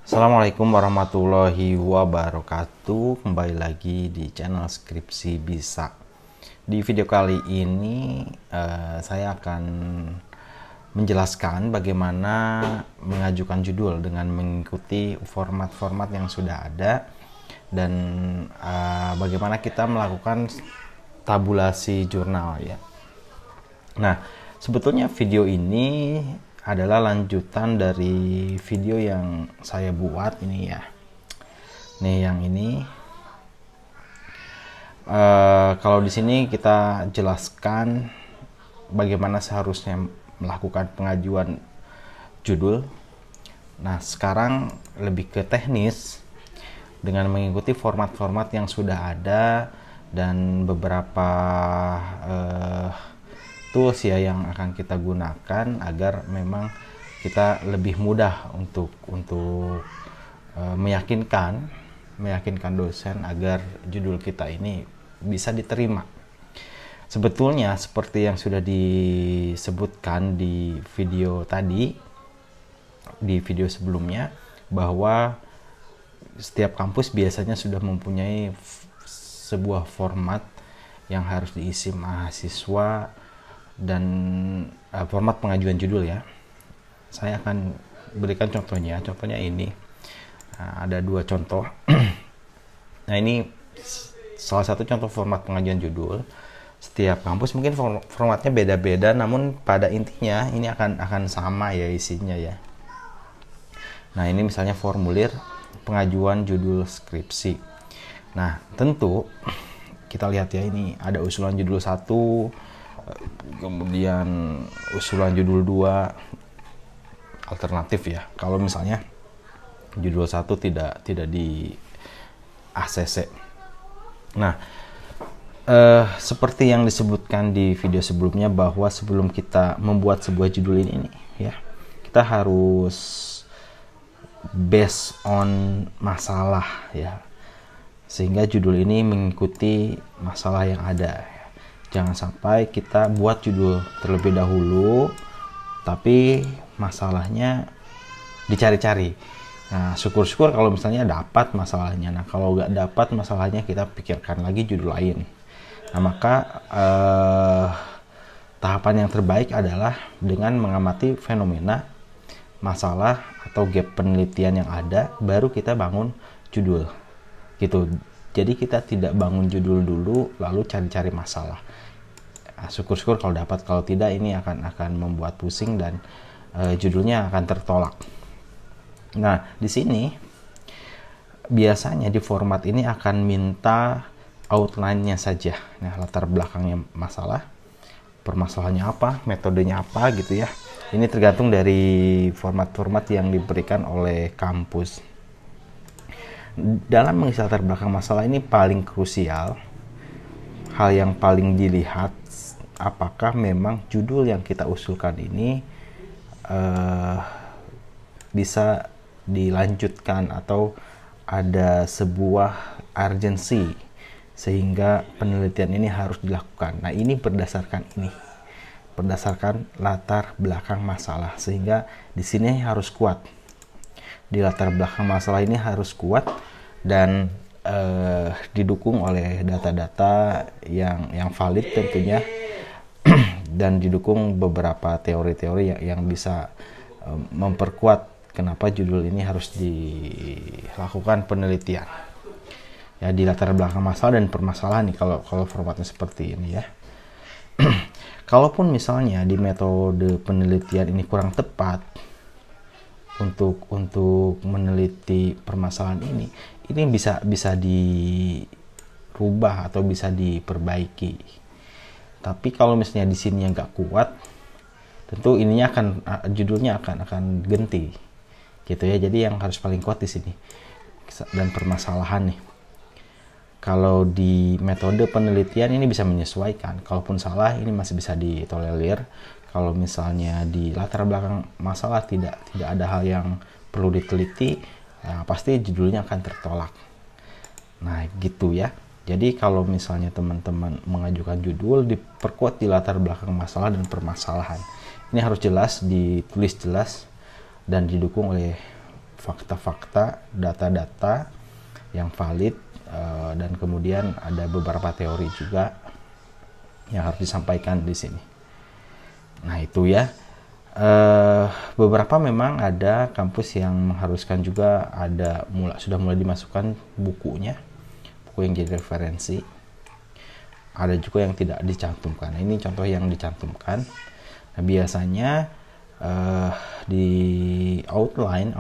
Assalamualaikum warahmatullahi wabarakatuh. Kembali lagi di channel Skripsi Bisa. Di video kali ini saya akan menjelaskan bagaimana mengajukan judul dengan mengikuti format-format yang sudah ada, dan bagaimana kita melakukan tabulasi jurnal ya. Nah, sebetulnya video ini adalah lanjutan dari video yang saya buat ini ya. Nih yang ini. Kalau di sini kita jelaskan bagaimana seharusnya melakukan pengajuan judul. Nah, sekarang lebih ke teknis dengan mengikuti format-format yang sudah ada dan beberapa tools ya yang akan kita gunakan agar memang kita lebih mudah untuk meyakinkan dosen agar judul kita ini bisa diterima. Sebetulnya seperti yang sudah disebutkan di video tadi, di video sebelumnya, bahwa setiap kampus biasanya sudah mempunyai sebuah format yang harus diisi mahasiswa dan format pengajuan judul ya. Saya akan berikan contohnya ini. Ada dua contoh. Nah, ini salah satu contoh format pengajuan judul. Setiap kampus mungkin formatnya beda-beda, namun pada intinya ini akan sama ya isinya ya. Nah, ini misalnya formulir pengajuan judul skripsi. Nah, tentu kita lihat ya, ini ada usulan judul 1, kemudian usulan judul 2 alternatif ya. Kalau misalnya judul 1 tidak di ACC. Nah, seperti yang disebutkan di video sebelumnya, bahwa sebelum kita membuat sebuah judul ini ya, kita harus based on masalah ya, sehingga judul ini mengikuti masalah yang ada. Jangan sampai kita buat judul terlebih dahulu tapi masalahnya dicari-cari. Nah, syukur-syukur kalau misalnya dapat masalahnya. Nah, kalau nggak dapat masalahnya, kita pikirkan lagi judul lain. Nah, maka tahapan yang terbaik adalah dengan mengamati fenomena, masalah atau gap penelitian yang ada, baru kita bangun judul gitu. Jadi kita tidak bangun judul dulu lalu cari-cari masalah. Syukur-syukur kalau dapat, kalau tidak ini akan membuat pusing dan judulnya akan tertolak. Nah, di sini biasanya di format ini akan minta outline-nya saja. Nah, latar belakangnya masalah, permasalahannya apa, metodenya apa gitu ya. Ini tergantung dari format-format yang diberikan oleh kampus. Dalam mengisi latar belakang masalah ini paling krusial, hal yang paling dilihat, apakah memang judul yang kita usulkan ini bisa dilanjutkan atau ada sebuah urgensi sehingga penelitian ini harus dilakukan. Nah, ini berdasarkan latar belakang masalah, sehingga di sini harus kuat. Di latar belakang masalah ini harus kuat dan didukung oleh data-data yang valid tentunya dan didukung beberapa teori-teori yang bisa memperkuat kenapa judul ini harus dilakukan penelitian ya di latar belakang masalah dan permasalahan nih, kalau formatnya seperti ini ya. Kalaupun misalnya di metode penelitian ini kurang tepat untuk meneliti permasalahan ini bisa dirubah atau bisa diperbaiki. Tapi kalau misalnya di sini yang nggak kuat, tentu ininya judulnya akan ganti gitu ya. Jadi yang harus paling kuat di sini dan permasalahan nih. Kalau di metode penelitian ini bisa menyesuaikan, kalaupun salah ini masih bisa ditolerir. Kalau misalnya di latar belakang masalah tidak ada hal yang perlu diteliti, ya pasti judulnya akan tertolak. Nah, gitu ya. Jadi kalau misalnya teman-teman mengajukan judul, diperkuat di latar belakang masalah dan permasalahan. Ini harus jelas, ditulis jelas, dan didukung oleh fakta-fakta, data-data yang valid, dan kemudian ada beberapa teori juga yang harus disampaikan di sini. Nah itu ya, beberapa memang ada kampus yang mengharuskan juga sudah mulai dimasukkan buku yang jadi referensi. Ada juga yang tidak dicantumkan. Nah, ini contoh yang dicantumkan. Nah, biasanya di outline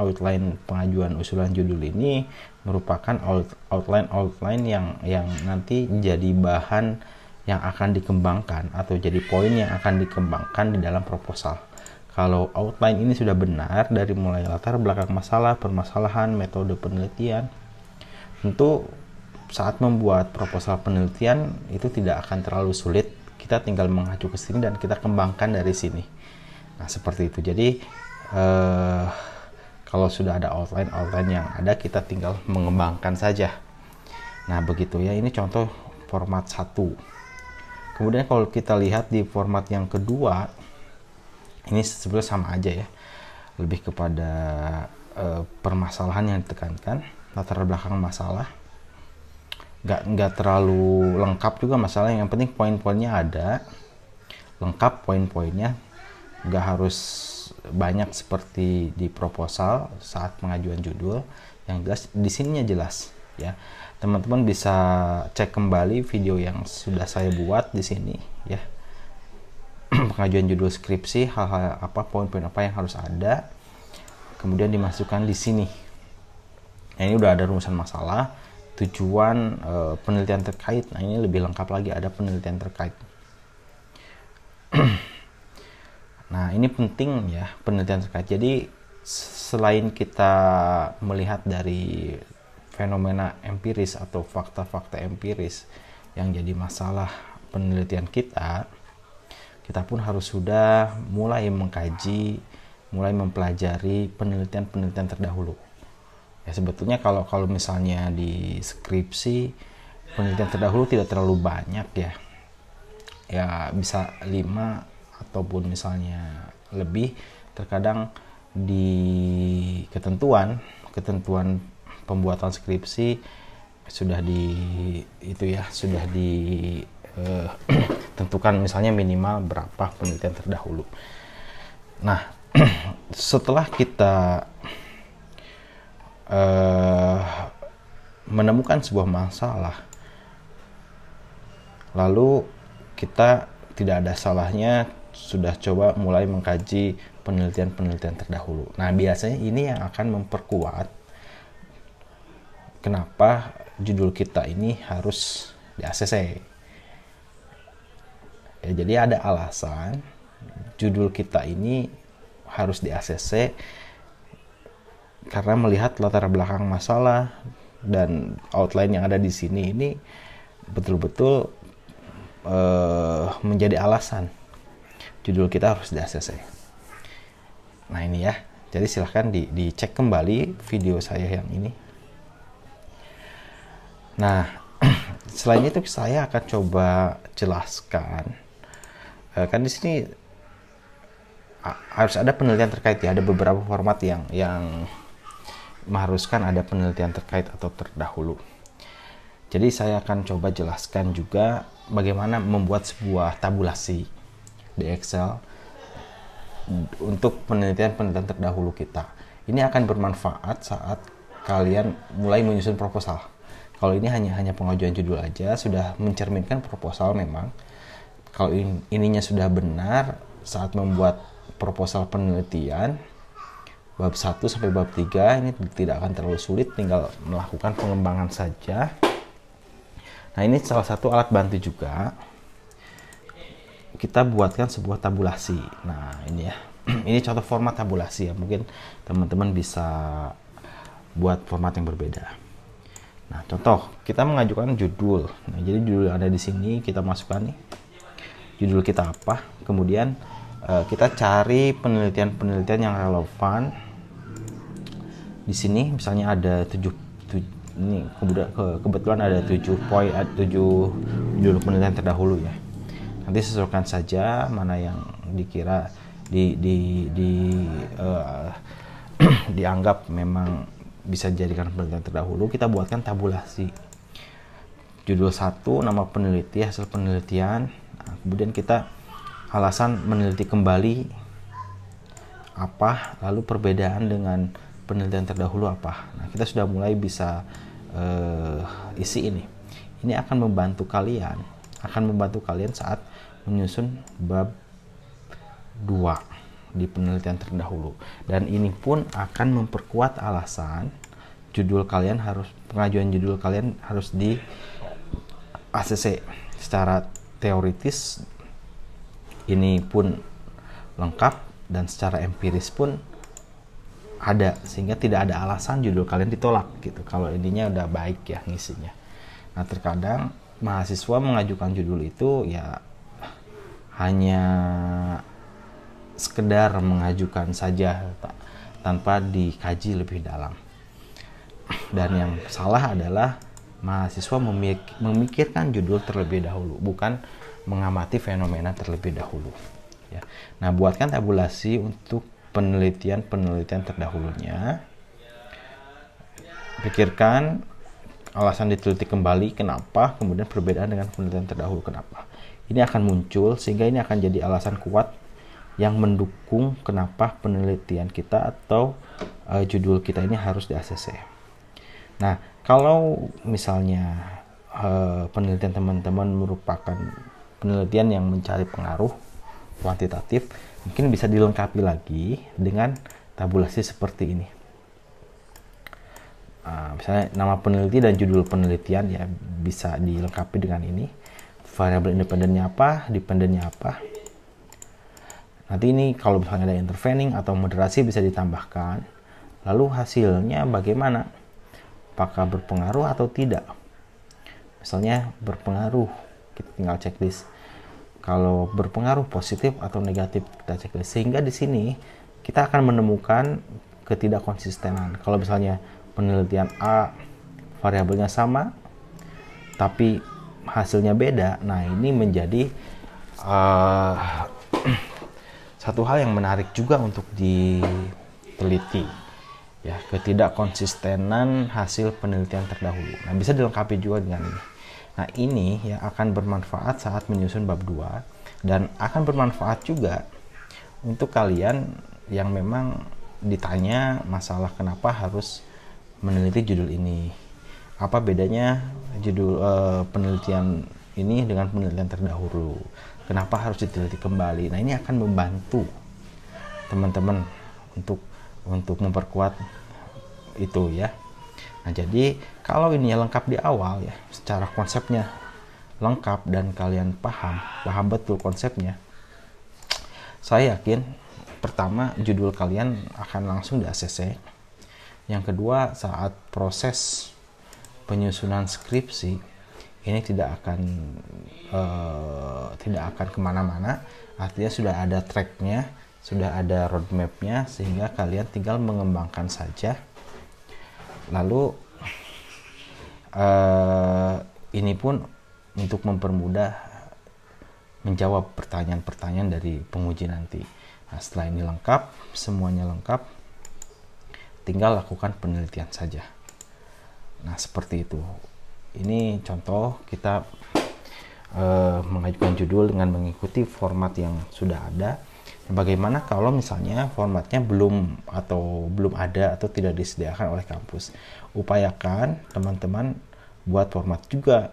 pengajuan usulan judul ini merupakan outline yang nanti jadi bahan yang akan dikembangkan atau jadi poin yang akan dikembangkan di dalam proposal. Kalau outline ini sudah benar dari mulai latar belakang masalah, permasalahan, metode penelitian, tentu saat membuat proposal penelitian itu tidak akan terlalu sulit. Kita tinggal mengacu ke sini dan kita kembangkan dari sini. Nah seperti itu. Jadi kalau sudah ada outline yang ada, kita tinggal mengembangkan saja. Nah begitu ya, ini contoh format 1. Kemudian kalau kita lihat di format yang kedua, ini sebenarnya sama aja ya, lebih kepada permasalahan yang ditekankan, latar belakang masalah. Nggak terlalu lengkap juga masalah, yang penting poin-poinnya ada lengkap, poin-poinnya nggak harus banyak seperti di proposal saat pengajuan judul. Yang jelas di sininya jelas ya. Teman-teman bisa cek kembali video yang sudah saya buat di sini ya. Pengajuan judul skripsi, hal-hal apa, poin-poin apa yang harus ada, kemudian dimasukkan di sini. Nah, ini udah ada rumusan masalah, tujuan, penelitian terkait. Nah ini lebih lengkap lagi, ada penelitian terkait. Nah ini penting ya, penelitian terkait. Jadi selain kita melihat dari fenomena empiris atau fakta-fakta empiris yang jadi masalah penelitian kita pun harus sudah mulai mengkaji, mulai mempelajari penelitian-penelitian terdahulu. Ya sebetulnya kalau misalnya di skripsi penelitian terdahulu tidak terlalu banyak ya. Ya bisa 5 ataupun misalnya lebih. Terkadang di ketentuan pembuatan skripsi sudah ditentukan misalnya minimal berapa penelitian terdahulu. Nah, setelah kita menemukan sebuah masalah, lalu kita tidak ada salahnya sudah coba mulai mengkaji penelitian-penelitian terdahulu. Nah biasanya ini yang akan memperkuat kenapa judul kita ini harus di ACC ya. Jadi ada alasan judul kita ini harus di ACC karena melihat latar belakang masalah dan outline yang ada di sini ini betul-betul menjadi alasan judul kita harus di ACC. Nah ini ya, jadi silahkan dicek kembali video saya yang ini. Nah selain itu saya akan coba jelaskan, kan di sini harus ada penelitian terkait ya, ada beberapa format yang mengharuskan ada penelitian terkait atau terdahulu. Jadi saya akan coba jelaskan juga bagaimana membuat sebuah tabulasi di Excel untuk penelitian-penelitian terdahulu kita. Ini akan bermanfaat saat kalian mulai menyusun proposal. Kalau ini hanya pengajuan judul aja, sudah mencerminkan proposal memang. Kalau ininya sudah benar, saat membuat proposal penelitian bab 1 sampai bab 3 ini tidak akan terlalu sulit, tinggal melakukan pengembangan saja. Nah ini salah satu alat bantu juga, kita buatkan sebuah tabulasi. Nah ini ya, ini contoh format tabulasi ya, mungkin teman-teman bisa buat format yang berbeda. Nah contoh, kita mengajukan judul. Nah jadi judul yang ada di sini kita masukkan nih, judul kita apa, kemudian kita cari penelitian-penelitian yang relevan. Di sini misalnya ada 7 ini kebetulan ada 7 judul penelitian terdahulu ya. Nanti sesuaikan saja mana yang dikira dianggap memang bisa dijadikan penelitian terdahulu, kita buatkan tabulasi. Judul 1, nama peneliti, hasil penelitian. Nah, kemudian kita alasan meneliti kembali apa, lalu perbedaan dengan penelitian terdahulu apa. Nah, kita sudah mulai bisa isi ini. Ini akan membantu kalian saat menyusun bab 2 di penelitian terdahulu. Dan ini pun akan memperkuat alasan pengajuan judul kalian harus di ACC. Secara teoritis ini pun lengkap dan secara empiris pun ada, sehingga tidak ada alasan judul kalian ditolak gitu kalau ininya udah baik ya ngisinya. Nah, terkadang mahasiswa mengajukan judul itu ya hanya sekedar mengajukan saja tanpa dikaji lebih dalam. Dan yang salah adalah mahasiswa memikirkan judul terlebih dahulu, bukan mengamati fenomena terlebih dahulu ya. Nah, buatkan tabulasi untuk penelitian terdahulunya. Pikirkan alasan diteliti kembali kenapa, kemudian perbedaan dengan penelitian terdahulu kenapa. Ini akan muncul, sehingga ini akan jadi alasan kuat yang mendukung kenapa penelitian kita atau judul kita ini harus di ACC. Nah, kalau misalnya penelitian teman-teman merupakan penelitian yang mencari pengaruh kuantitatif, mungkin bisa dilengkapi lagi dengan tabulasi seperti ini. Misalnya nama peneliti dan judul penelitian ya bisa dilengkapi dengan ini. Variabel independennya apa, dependennya apa. Nanti ini kalau misalnya ada intervening atau moderasi bisa ditambahkan. Lalu hasilnya bagaimana? Apakah berpengaruh atau tidak? Misalnya berpengaruh, kita tinggal checklist. Kalau berpengaruh positif atau negatif kita checklist. Sehingga di sini kita akan menemukan ketidakkonsistenan. Kalau misalnya penelitian A variabelnya sama tapi hasilnya beda, nah ini menjadi satu hal yang menarik juga untuk diteliti ya, ketidakkonsistenan hasil penelitian terdahulu. Nah, bisa dilengkapi juga dengan ini. Nah, ini yang akan bermanfaat saat menyusun bab 2 dan akan bermanfaat juga untuk kalian yang memang ditanya masalah kenapa harus meneliti judul ini. Apa bedanya judul penelitian ini dengan penelitian terdahulu? Kenapa harus diteliti kembali? Nah, ini akan membantu teman-teman untuk memperkuat itu ya. Nah, jadi kalau ini lengkap di awal ya, secara konsepnya lengkap dan kalian paham betul konsepnya, saya yakin pertama judul kalian akan langsung di ACC. Yang kedua, saat proses penyusunan skripsi ini tidak akan kemana-mana. Artinya sudah ada tracknya, sudah ada roadmapnya, sehingga kalian tinggal mengembangkan saja. Lalu ini pun untuk mempermudah menjawab pertanyaan-pertanyaan dari penguji nanti. Nah, setelah ini lengkap, semuanya lengkap, tinggal lakukan penelitian saja. Nah, seperti itu. Ini contoh kita mengajukan judul dengan mengikuti format yang sudah ada. Bagaimana kalau misalnya formatnya belum ada atau tidak disediakan oleh kampus? Upayakan teman-teman buat format juga.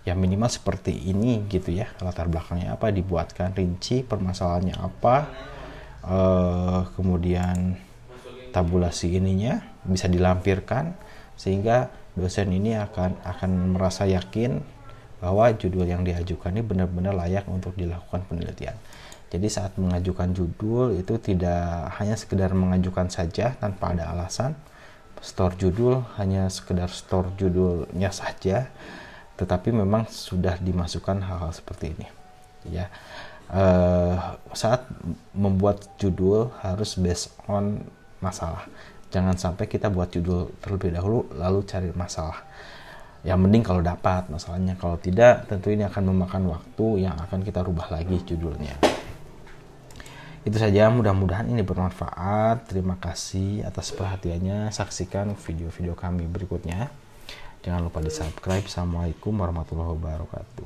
Ya minimal seperti ini gitu ya. Latar belakangnya apa, dibuatkan rinci, permasalahannya apa. Kemudian tabulasi ininya bisa dilampirkan sehingga dosen ini akan merasa yakin bahwa judul yang diajukan ini benar-benar layak untuk dilakukan penelitian. Jadi saat mengajukan judul itu tidak hanya sekedar mengajukan saja tanpa ada alasan, store judul hanya sekedar store judulnya saja, tetapi memang sudah dimasukkan hal-hal seperti ini. Ya, saat membuat judul harus based on masalah. Jangan sampai kita buat judul terlebih dahulu lalu cari masalah. Yang mending kalau dapat masalahnya, kalau tidak tentu ini akan memakan waktu yang akan kita rubah lagi judulnya. Itu saja, mudah-mudahan ini bermanfaat. Terima kasih atas perhatiannya. Saksikan video-video kami berikutnya. Jangan lupa di subscribe. Assalamualaikum warahmatullahi wabarakatuh.